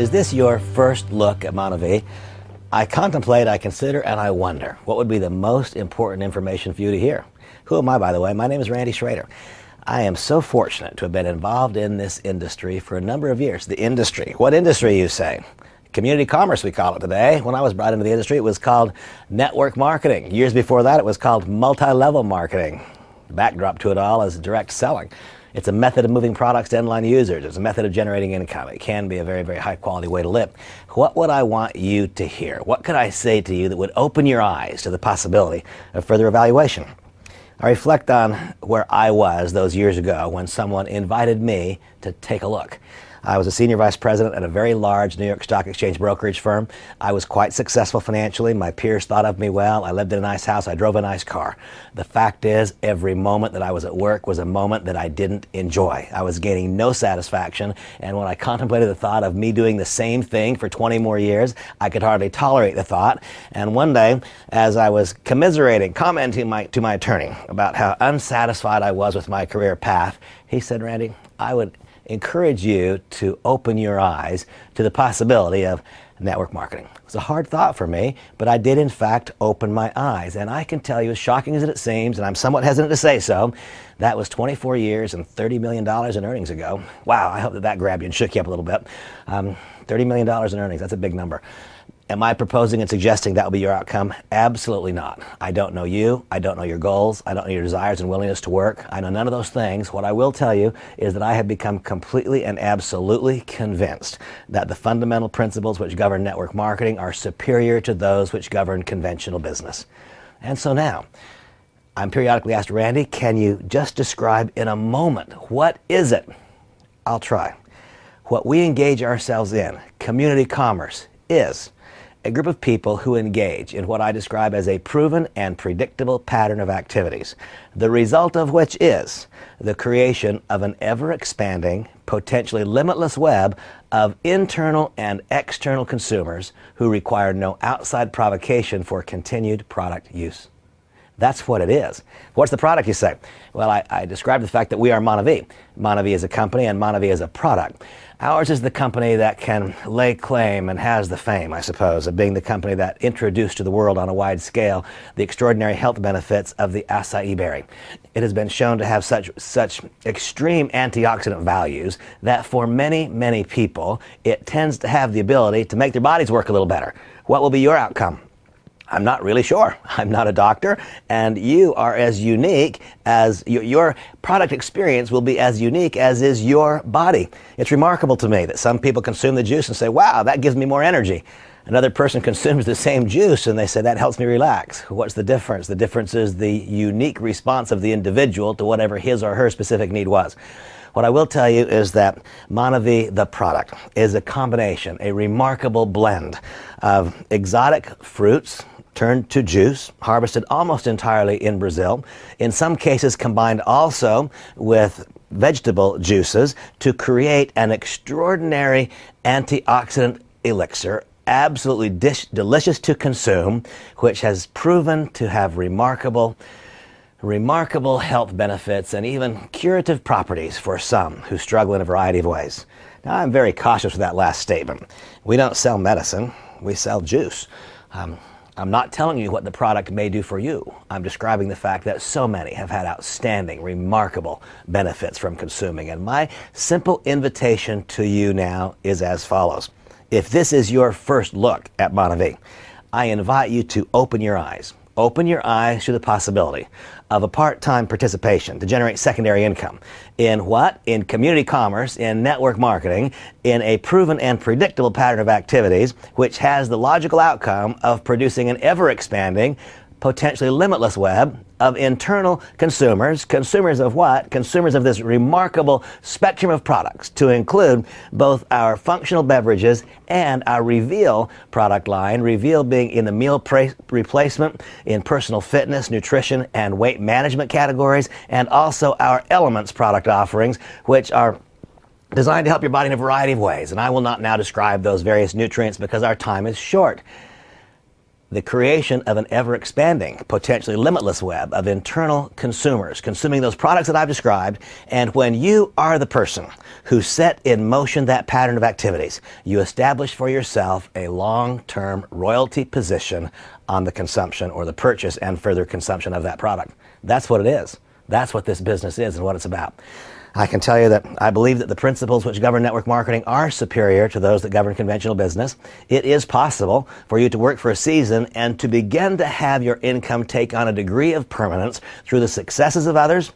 Is this your first look at MonaVie? I contemplate, I consider, and I wonder what would be the most important information for you to hear. Who am I, by the way? My name is Randy Schroeder. I am so fortunate to have been involved in this industry for a number of years. The industry. What industry, you say? Community commerce, we call it today. When I was brought into the industry, it was called network marketing. Years before that, it was called multi-level marketing. The backdrop to it all is direct selling. It's a method of moving products to end-line users. It's a method of generating income. It can be a very, very high-quality way to live. What would I want you to hear? What could I say to you that would open your eyes to the possibility of further evaluation? I reflect on where I was those years ago when someone invited me to take a look. I was a senior vice president at a very large New York Stock Exchange brokerage firm. I was quite successful financially. My peers thought of me well. I lived in a nice house. I drove a nice car. The fact is, every moment that I was at work was a moment that I didn't enjoy. I was gaining no satisfaction, and when I contemplated the thought of me doing the same thing for 20 more years, I could hardly tolerate the thought. And one day, as I was commenting to my attorney about how unsatisfied I was with my career path, he said, "Randy, I would encourage you to open your eyes to the possibility of network marketing." It was a hard thought for me, but I did in fact open my eyes. And I can tell you, as shocking as it seems, and I'm somewhat hesitant to say so, that was 24 years and $30 million in earnings ago. Wow, I hope that grabbed you and shook you up a little bit. $30 million in earnings, that's a big number. Am I proposing and suggesting that will be your outcome? Absolutely not. I don't know you. I don't know your goals. I don't know your desires and willingness to work. I know none of those things. What I will tell you is that I have become completely and absolutely convinced that the fundamental principles which govern network marketing are superior to those which govern conventional business. And so now, I'm periodically asked, "Randy, can you just describe in a moment, what is it?" I'll try. What we engage ourselves in, community commerce, is a group of people who engage in what I describe as a proven and predictable pattern of activities, the result of which is the creation of an ever-expanding, potentially limitless web of internal and external consumers who require no outside provocation for continued product use. That's what it is. What's the product, you say? Well, I described the fact that we are MonaVie. MonaVie is a company and MonaVie is a product. Ours is the company that can lay claim and has the fame, I suppose, of being the company that introduced to the world on a wide scale the extraordinary health benefits of the acai berry. It has been shown to have such extreme antioxidant values that for many, many people, it tends to have the ability to make their bodies work a little better. What will be your outcome? I'm not really sure. I'm not a doctor, and you are as unique as your product experience will be as unique as is your body. It's remarkable to me that some people consume the juice and say, "Wow, that gives me more energy." Another person consumes the same juice and they say, "That helps me relax." What's the difference? The difference is the unique response of the individual to whatever his or her specific need was. What I will tell you is that MonaVie, the product, is a combination, a remarkable blend of exotic fruits turned to juice, harvested almost entirely in Brazil, in some cases combined also with vegetable juices to create an extraordinary antioxidant elixir, absolutely delicious to consume, which has proven to have remarkable health benefits and even curative properties for some who struggle in a variety of ways. Now, I'm very cautious with that last statement. We don't sell medicine, we sell juice. I'm not telling you what the product may do for you. I'm describing the fact that so many have had outstanding, remarkable benefits from consuming. And my simple invitation to you now is as follows. If this is your first look at MonaVie, I invite you to open your eyes. Open your eyes to the possibility of a part-time participation to generate secondary income. In what? In community commerce, in network marketing, in a proven and predictable pattern of activities, which has the logical outcome of producing an ever-expanding, potentially limitless web of internal consumers. Consumers of what? Consumers of this remarkable spectrum of products, to include both our functional beverages and our Reveal product line, Reveal being in the meal replacement, in personal fitness, nutrition, and weight management categories, and also our Elements product offerings, which are designed to help your body in a variety of ways. And I will not now describe those various nutrients because our time is short. the creation of an ever-expanding, potentially limitless web of internal consumers consuming those products that I've described. And when you are the person who set in motion that pattern of activities, you establish for yourself a long-term royalty position on the consumption or the purchase and further consumption of that product. That's what it is. That's what this business is and what it's about. I can tell you that I believe that the principles which govern network marketing are superior to those that govern conventional business. It is possible for you to work for a season and to begin to have your income take on a degree of permanence through the successes of others.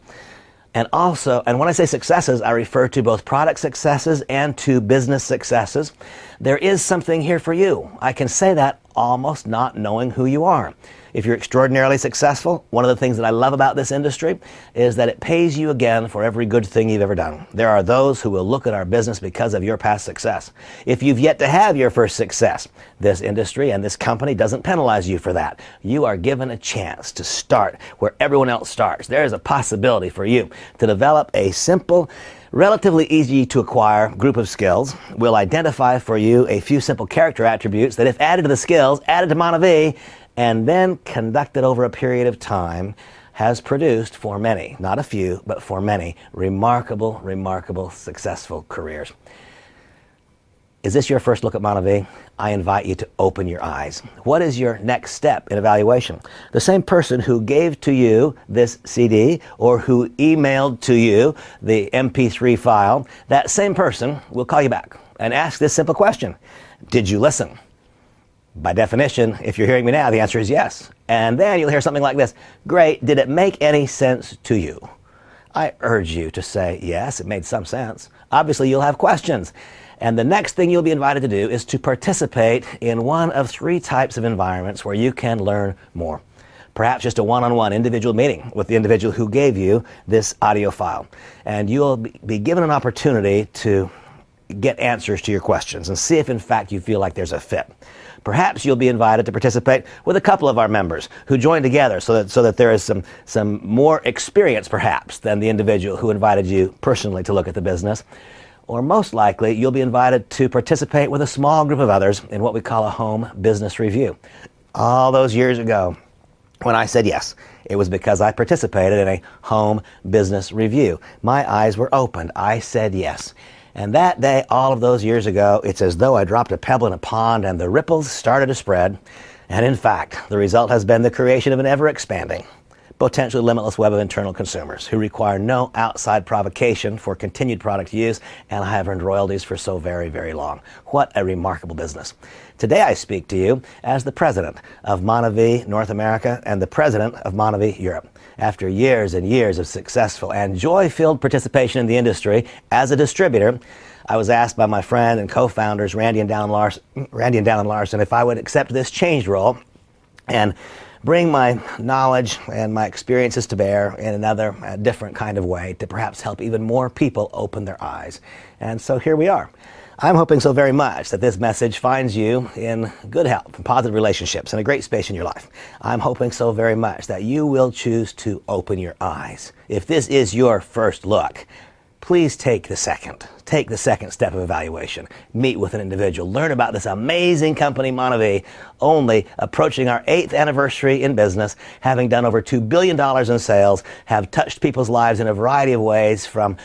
And also, and when I say successes, I refer to both product successes and to business successes. There is something here for you. I can say that almost not knowing who you are. If you're extraordinarily successful, one of the things that I love about this industry is that it pays you again for every good thing you've ever done. There are those who will look at our business because of your past success. If you've yet to have your first success, this industry and this company doesn't penalize you for that. You are given a chance to start where everyone else starts. There is a possibility for you to develop a simple, relatively easy to acquire group of skills. We'll identify for you a few simple character attributes that, if added to the skills, added to MonaVie, and then conducted over a period of time, has produced for many, not a few, but for many, remarkable, remarkable, successful careers. Is this your first look at MonaVie? I invite you to open your eyes. What is your next step in evaluation? The same person who gave to you this CD or who emailed to you the MP3 file, that same person will call you back and ask this simple question: did you listen? By definition, if you're hearing me now, the answer is yes. And then you'll hear something like this: great, did it make any sense to you? I urge you to say, yes, it made some sense. Obviously, you'll have questions. And the next thing you'll be invited to do is to participate in one of three types of environments where you can learn more. Perhaps just a one-on-one individual meeting with the individual who gave you this audio file. And you'll be given an opportunity to get answers to your questions and see if in fact you feel like there's a fit. Perhaps you'll be invited to participate with a couple of our members who join together so that there is some more experience perhaps than the individual who invited you personally to look at the business. Or most likely, you'll be invited to participate with a small group of others in what we call a home business review. All those years ago, when I said yes, it was because I participated in a home business review. My eyes were opened. I said yes. And that day, all of those years ago, it's as though I dropped a pebble in a pond and the ripples started to spread. And in fact, the result has been the creation of an ever-expanding, potentially limitless web of internal consumers who require no outside provocation for continued product use, and I have earned royalties for so very, very long. What a remarkable business. Today I speak to you as the president of MonaVie North America and the president of MonaVie Europe. After years and years of successful and joy-filled participation in the industry as a distributor, I was asked by my friend and co-founders Randy and Dallin Larson if I would accept this changed role and bring my knowledge and my experiences to bear in another different kind of way to perhaps help even more people open their eyes. And so here we are. I'm hoping so very much that this message finds you in good health and positive relationships and a great space in your life. I'm hoping so very much that you will choose to open your eyes. If this is your first look, please take the second step of evaluation. Meet with an individual. Learn about this amazing company, MonaVie, only approaching our 8th anniversary in business, having done over $2 billion in sales, have touched people's lives in a variety of ways, from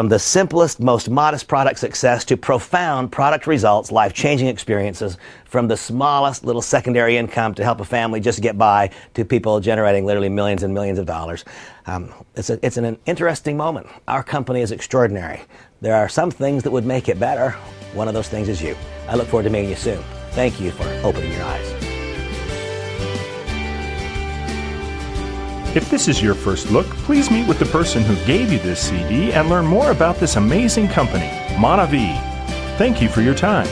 the simplest, most modest product success to profound product results, life-changing experiences, from the smallest little secondary income to help a family just get by to people generating literally millions and millions of dollars. It's an interesting moment. Our company is extraordinary. There are some things that would make it better. One of those things is you. I look forward to meeting you soon. Thank you for opening your eyes. If this is your first look, please meet with the person who gave you this CD and learn more about this amazing company, MonaVie. Thank you for your time.